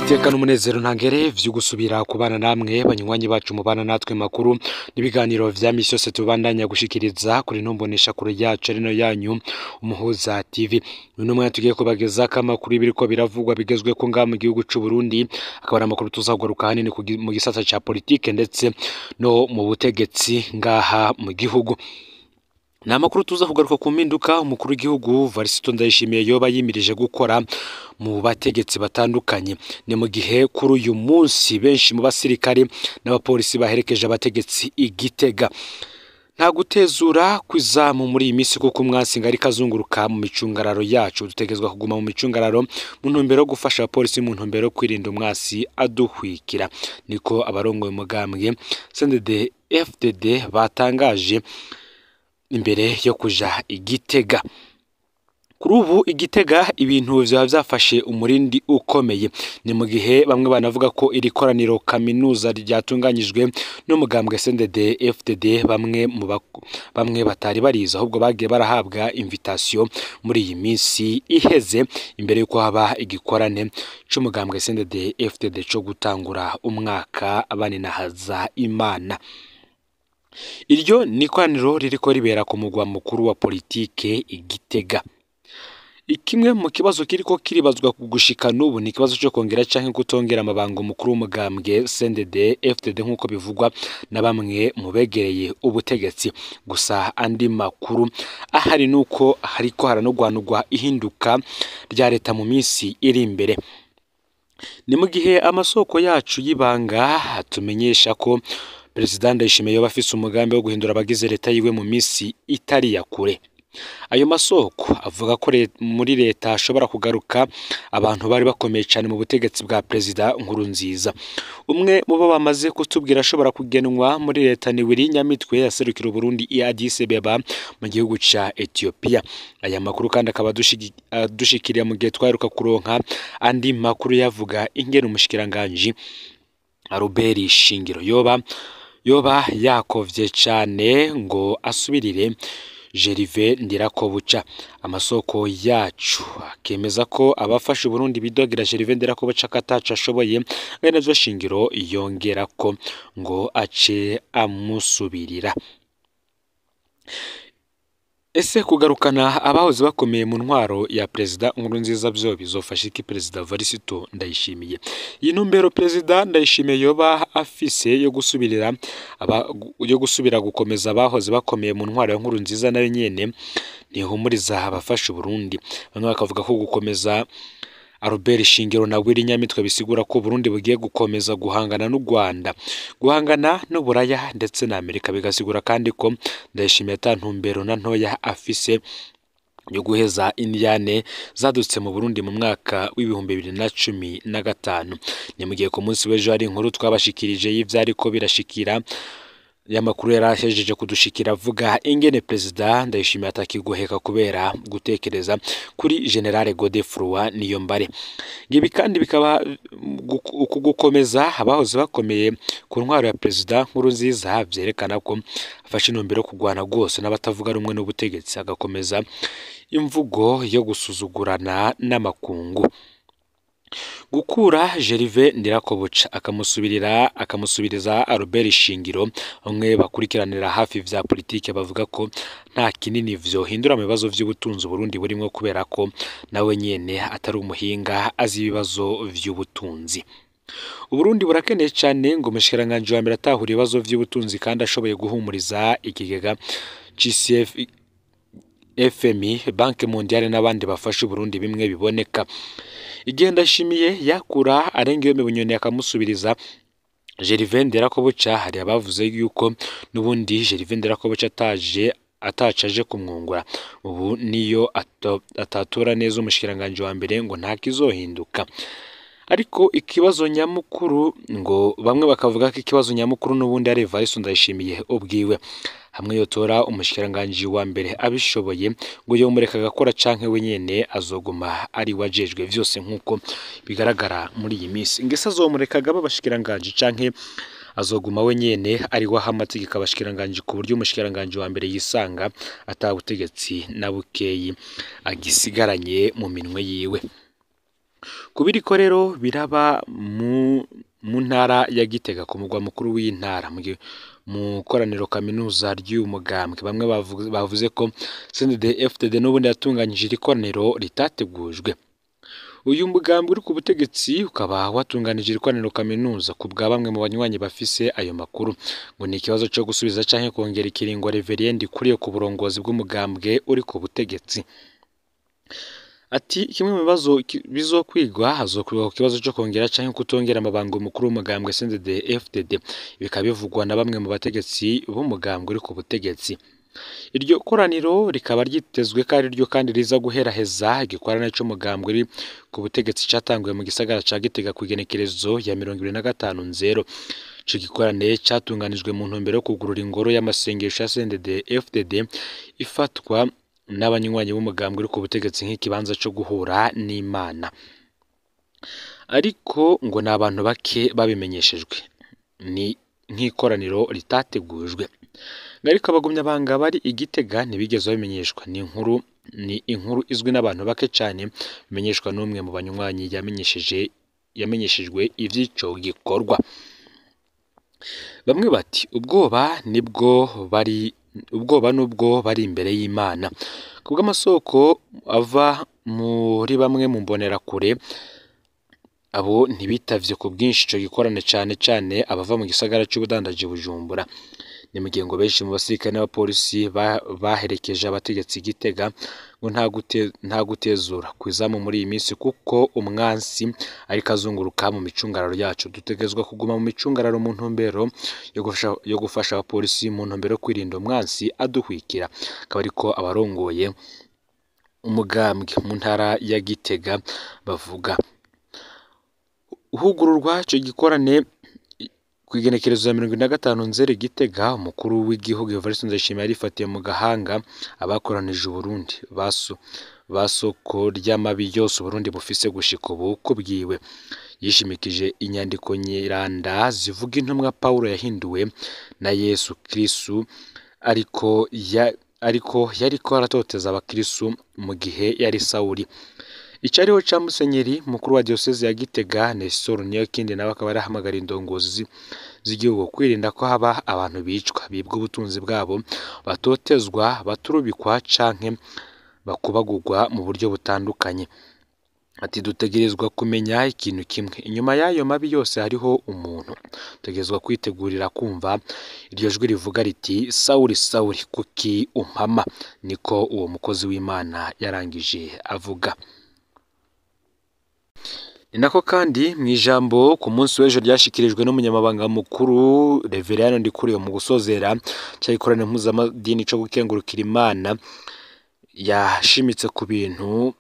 Iteka n'umunezero ntangere vyo gusubira kubana namwe banywanyi bacu mubana natwe makuru n'ibiganiro vya misi yose tubandanya gushikiriza kuri ntombonesha kure yacu rino yanyu Umuhuza TV. Uno mwanya tugiye kubageza kamakuru ibiriko biravugwa bigezwe ko nga mu gihugu c'u Burundi, akaba amakuru tuzagaruka hanini mu gisata ca politike ndetse no mu butegetsi ngaha mu gihugu. Na makuru tuza kugaruka ku mpinduka umukuru w'igihugu Varisito Ndayishimiye yoba yimirije gukora mu bategetsi batandukanye. Ni mu gihe kuri uyu munsi benshi mu basirikare n'abapolisi baherekeje abategetsi Igitega. Nta gutezura kwizamu muri iyi misi kuko umwansi ngari kazunguruka mu micungararo yacu, dutegezwa kuguma mu micungararo mu ntumbero yo gufasha abapolisi mu ntumbero yo kwirinda umwansi aduhwikira, niko abarongoye umugambwe CNDD FDD batangaje imbere yo kuja Igitega. Kuri ubu Igitega ibintu vyaba vyafashe umurindi ukomeye. Ni mu gihe bamwe banavuga ko iri koraniro kaminuza ryatunganyijwe n'umugambwe CNDD FDD bamwe batari bariza, ahubwo bagiye barahabwa invitation muri iyi minsi iheze imbere yuko haba igikorane c'umugambwe CNDD FDD co gutangura umwaka baninahaza Imana. Iryo ni koraniro ririko ribera ku mugwa mukuru wa politike Igitega. Ikimwe mu kibazo kiriko kiribazwa gushika n'ubu ni kibazo cyo kongera canke gutongera amabanga umukuru w'umugambwe CNDD FDD nk'uko bivugwa na bamwe mu begereye ubutegetsi. Gusa andi makuru ahari nuko hariko haranogwanugwa ihinduka rya leta mu minsi iri imbere. Ni mu gihe amasoko yacu y'ibanga atumenyesha ko Perezida Ndayishimiye yoba afise umugambi wo guhindura abagize leta yiwe mu misi itari ya kure. Ayo masoko avuga ko muri leta ashobora kugaruka abantu bari bakomeye cyane mu butegetsi bwa Perezida Nkurunziza. Umwe mu bo bamaze kutubwira ashobora kugenwa muri leta ni Willy Nyamitwe yaserukira Burundi i Addis Abeba mu gihugu ca Ethiopia. Aya makuru kandi akaba dushikiriye mu gihe twaheruka kuronka andi makuru yavuga ingene umushikiranganje Albert Shingiro yoba yakovye cane ngo asubirire Gervais Ndirakobuca. Amasoko yacu akemeza ko abafashe Burundi bidogira Gervais Ndirakobuca kataca ashoboye, bene zo Shingiro yongera ko ngo ace amusubirira. Ese kugarukana abahoze bakomeye mu ntwaro ya Perezida Nkurunziza byo bizofasha iki Perezida Varisito Ndayishimiye? Iyi ntumbero Perezida Ndayishimiye yoba afise yo gusubira gukomeza abahoze bakomeye mu ntwaro ya Nkurunziza nayo nyene ntihumuriza abafashe Burundi. Bamwe bakavuga ko gukomeza Albert Shingiro na Willy Nyamitwe bisigura ko Burundi bugiye gukomeza guhangana n'u Rwanda, guhangana n'Uburaya ndetse na Amerika. Bigasigura kandi ko Ndayishimiye atantumbero na ntoya afise yo guheza Indiane zadutse mu Burundi mu mwaka w'ibihumbi 2015. Ni mu gihe ku munsi w'ejo hari inkuru twabashikirije y'ivyariko birashikira yamakuru yarahejeje kudushikira avuga ingene Perezida Ndayishimiye atakiguheka kubera gutekereza kuri General Godefroid Niyombare. Ngibi kandi bikaba gukomeza abahoze bakomeye ku ntwaro ya Perezida Nkurunziza vyerekana ko afashe intumbero kugwana gose n'abatavuga rumwe n'ubutegetsi, agakomeza imvugo yo gusuzugurana n'amakungu. Gukura Gervais Ndirakobuca akamusubiriza Albert Shingiro, bamwe bakurikiranira hafi vya politike bavuga ko nta kinini vyohindura mu bibazo vy'ubutunzi Burundi burimo kubera ko nawe nyene atari umuhinga azi ibibazo vy'ubutunzi. Uburundi burakeneye cyane ngo umushikiranganje wa mbere atahura ibibazo vy'ubutunzi kandi ashoboye guhumuriza ikigega GCF FMI, Banke Mondiale n'abandi bafashe Burundi bimwe biboneka. Igihe Ndayishimiye yakura arengeyo mu Bunyoni akamusubiriza Gervais Ndirakobuca, hari abavuze yuko nubundi Gervais Ndirakobuca atacaje kumwungura. Ubu niyo atatora neza umushikiranganje wa mbere ngo nta kizohinduka. Ariko ikibazo nyamukuru ngo bamwe bakavuga ko ikibazo nyamukuru nubundi ari Varisito Ndayishimiye ubwiwe. Hamwe yotora umushikiranganje wa mbere abishoboye ngo yomureka gakora canke wenyene azoguma ari wajejwe vyose nkuko bigaragara muri iyi minsi. Ingese azomureka gaba bashikiranganje canke azoguma wenyene ari wahamategeka abashikiranganje ku buryo umushikiranganje wa mbere yisanga atabutegetsi na bukeyi agisigaranye mu minwe yiwe. kubiriko rero biraba mu ntara ya Gitega ku mugwa mukuru w'intara mu koraniro kaminuza ry'uyu mugambwe bamwe bavuze ko CNDD-FDD n'ubundi yatunganyije iri koraniro ritategujwe. Uyu mugambwe uri ku butegetsi ukaba watunganije iri koraniro kaminuza ku bwa bamwe mu banywanyi bafise ayo makuru ngo ni ikibazo cyo gusubiza canke kongera ikiringo reverend kuriye ku burongozi bw'umugambwe uri ku butegetsi. Ati kimwe mu bibazo bizokwigwa hazokwigwa ku kibazo cyo kongera canke kutongera amabanga umukuru w'umugambwe CNDD-FDD bikaba bivugwa na bamwe mu bategetsi b'umugambwe uri ku butegetsi. Iryo koraniro rikaba ryitezwe ko ari ryo kandi riza guheraheza igikorane c'umugambwe uri ku butegetsi catanguye mu gisagara ca Gitega ku igenekerezo ya 25/0. Ico gikorane catunganijwe mu ntumbero yo kugurura ingoro y'amasengesho ya CNDD-FDD ifatwa n'abanywanyi b'umugambwe uri ku butegetsi nk'ikibanza cyo guhura n'Imana, ariko ngo ni abantu bake babimenyeshejwe, ni nk'ikoraniro ritategujwe. Ariko abagumya banga bari Igitega ntibigeze babimenyeshwa. Ni inkuru izwi n'abantu bake cyane bimenyeshwa n'umwe mu banywanyi yamenyeshejwe ivy'ico gikorwa. Bamwe bati ubwoba nubwo bari imbere y'Imana. Kubw'amasoko ava muri bamwe mu mbonerakure, abo ntibitavye ku bwinshi ico gikorane cane abava mu gisagara c'ubudandaji Bujumbura. Ni mu gihe ngo benshi mu basirikare n'abapolisi baherekeje abategetsi Gitega ngo nta gutezura kwizamu muri iyi minsi kuko umwansi ariko azunguruka mu micungararo yacu. Dutegezwa kuguma mu micungararo mu ntumbero yo gufasha abapolisi mu ntumbero yo kwirinda umwansi aduhwikira. Akaba ariko abarongoye umugambwe mu ntara ya Gitega bavuga. Uhugururwa ico gikorane ku igenekerezo ya 25/0 Gitega, umukuru w'igihugu Evariste Ndayishimiye yarifatiye mu gahanga abakoranije Uburundi basoko ry'amabi yose Uburundi bufise gushika ubu kubwiwe. Yishimikije inyandiko nyiranda zivuga intumwa Paulo yahinduwe na Yesu Kristu ariko yariko aratoteza abakristu mu gihe yari Sawuli. Icariho ca Musenyeri mukuru wa diocese ya Gitega Nestor Niyokindi nawe akaba arahamagara indongozi z'igihugu kwirinda ko haba abantu bicwa, bibwa ubutunzi bwabo, batotezwa, baturubikwa canke bakubagurwa mu buryo butandukanye. Ati dutegerezwa kumenya ikintu kimwe, inyuma y'ayo mabi yose hariho umuntu. Dutegerezwa kwitegurira kumva iryo jwi rivuga riti Sawuli Sawuli kuki umpama, niko uwo mukozi w'Imana yarangije avuga. Ni nako kandi mu ijambo ku munsi w'ejo ryashikirijwe n'umunyamabanga mukuru Reverend Ndikuriyo mu gusozera cyayikorana impuzamadini cyo gukengurukira Imana, yashimitse ku bintu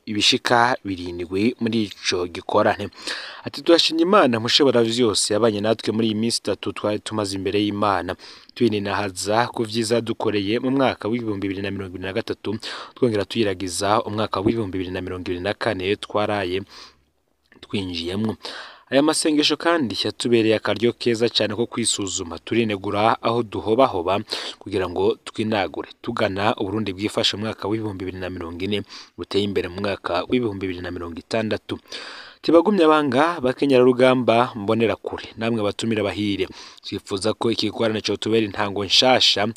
ibishika birindwi muri ico gikorane. Ati turashimye Imana mushobora vyose yabanye natwe muri iyi minsi 3 twari tumaze imbere y'Imana, twininahaza ku vyiza dukoreye mu mwaka w'2023 twongera tuyiragiza umwaka w'2024 twaraye twinjiyemwo. Aya masengesho kandi yatubereye akaryo keza cyane ko kwisuzuma turinegura aho duhobahoba kugira ngo twinagure tugana Uburundi bwifashe mwaka w'2040 buteye imbere mu mwaka w'2060. Tibagumya banga bakenyera rugamba mbonera kure namwe batumira bahire. Twifuza ko iki gikorane cyo tubera intango nshasha,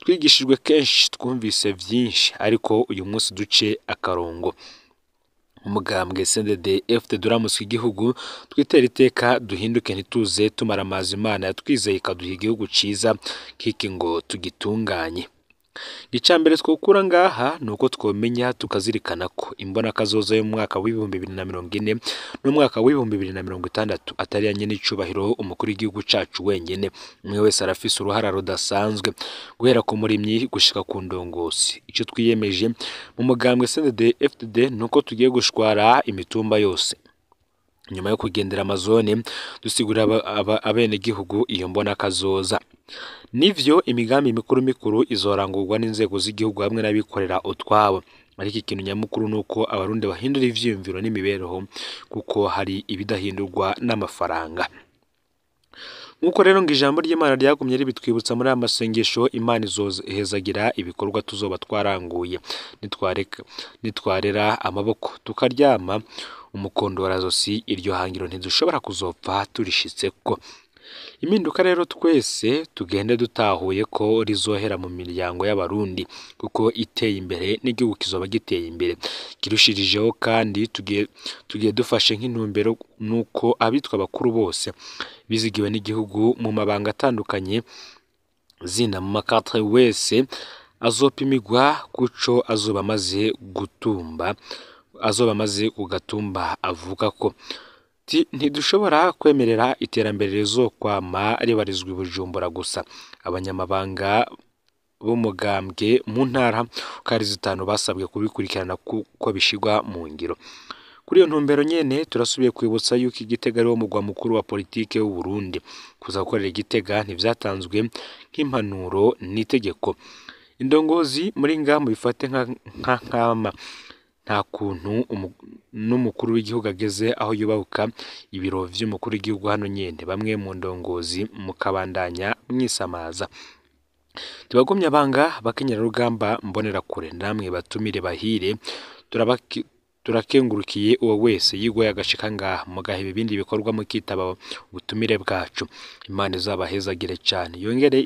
twigishijwe kenshi twumvise vyinshi ariko uyu munsi duce akarongo. Umugambwe CNDD-FDD uramuswe igihugu, twitera iteka duhinduke ntituze tumara amazi Imana yatwizeye ikaduha igihugu ciza kiki ngo tugitunganye. Icambere twokura ngaha nuko twomenya tukazirikana ko imbona kazoza yo mu mwaka w'2040 n'umwaka w'2060 atari yanye n'icubahiro umukuru w'igihugu cacu wenyene. Umwe wese arafise uruhara rudasanzwe guhera ku murimyi gushika ku ndongozi. Ico twiyemeje mu mugambwe CNDD-FDD nuko tugiye gushwara imitumba yose. Nyuma yo kugendera amazone dusigura abene gihugu iyo mbona kazoza. Nivyo imigambi mikuru izorangurwa n'inzego z'igihugu hamwe n'abikorera utwabo, ariko ikintu nyamukuru nuko abarundi bahindura ivyiyumviro n'imibereho kuko hari ibidahindurwa n'amafaranga. Nk'uko rero ngo ijambo ry'Imana ryagumye ribitwibutsa muri aya masengesho, Imana izohezagira ibikorwa tuzoba twaranguye nitwarera amaboko tukaryama umukondorazosi, iryo hangiro ntidushobora kuzopfa turishitseko. Impinduka rero twese tugende dutahuye ko rizohera mu miryango y'abarundi, kuko iteye imbere n'igihugu kizoba giteye imbere kirushirijeho, kandi tugiye dufashe nk'intumbero nuko abitwa bakuru bose bizigiwe n'igihugu mu mabanga atandukanye zina mu makatre wese azopimirwa kuco azoba amaze kugatumba, avuga ko ntidushobora kwemerera iterambere rizokwama ribarizwa i Bujumbura gusa. Abanyamabanga b'umugambwe mu ntara uko ari 5 basabwe kubikurikirana kuko bishigwa mu ngiro. Kuri iyo ntumbero nyene turasubiye kwibutsa yuko Igitega ari wo mugwa mukuru wa politike w'u Burundi. Kuza gukorera Igitega ntivyatanzwe nk'impanuro n'itegeko. Indongozi muri ngamu bifate nk'ama nta kuntu n'umukuru w'igihugu ageze aho yubahuka ibiro vy'umukuru w'igihugu hano nyene, bamwe mu ndongozi mukabandanya mwisamaza. Tubagumya banga bakenyera rugamba mbonera kure, namwe batumire bahire turakengurukiye uwo wese yigoye agashika ngaha mugahe ibindi bikorwa mukitaba ubutumire bwacu. Imana izabahezagire cyane, yongere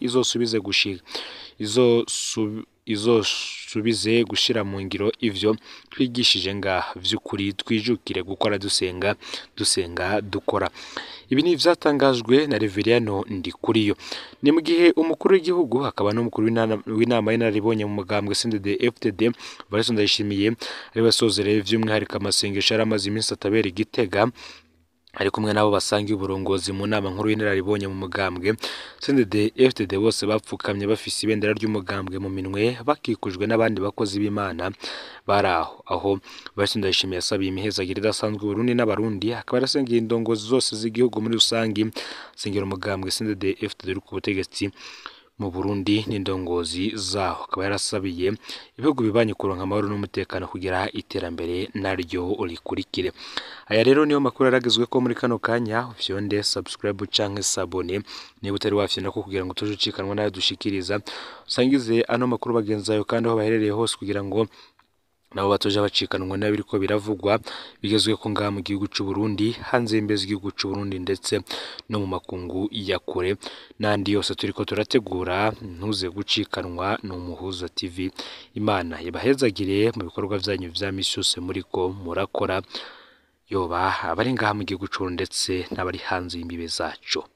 izosubize gushira mu ngiro ivyo twigishije ngaha. Vy'ukuri twijukire gukora dusenga dukora. Ibi ni ivyatangajwe na Reveriyano Ndikuriyo. Ni mu gihe umukuru w'igihugu akaba n'umukuru w'inama y'inararibonye mu mugambwe CNDD-FDD Valens Ndayishimiye ari basozereye vy'umwihariko amasengesho yaramaze iminsi atabera Igitega, ari kumwe nabo basangiye uburongozi mu nama nkuru y'inararibonye mu mugambwe CNDD-FDD. Bose bapfukamye bafise ibendera ry'umugambwe mu minwe, bakikujwe n'abandi bakozi b'Imana baraho. Aho Valens Ndayishimiye yasabiye imihezagire idasanzwe Burundi n'abarundi, akaba yarasengeye indongozi zose z'igihugu muri rusangi, sengera umugambwe CNDD-FDD uri ku butegetsi mu Burundi n'indongozi zaho. Akaba yarasabiye ibihugu bibanye kuronka amahoro n'umutekano kugira iterambere naryo rikurikire. Aya rero niyo makuru aragezwe ko muri kano kanya. Ufyonde subscribe canke sabone niba utari wafyina ko kugira ngo tujucikanwa nayo dushikiriza, usangize ano makuru bagenzayo kandi aho baherereye hose kugira ngo nabo batoje bacikanwa nayo biriko biravugwa bigezwe ko ngaha mu gihugu cy'u Burundi, hanze y'imbezi igihugu cy'u Burundi ndetse no mu makungu ya kure n'andi yose turiko turategura. Ntuze gucikanwa n'Umuhuza TV. Imana yabahezagire mu bikorwa byanyu vya misi yose muriko murakora, yoba abari ngaha mu gihugu cy'u Burundi ndetse n'abari hanze y'imbibe zacu.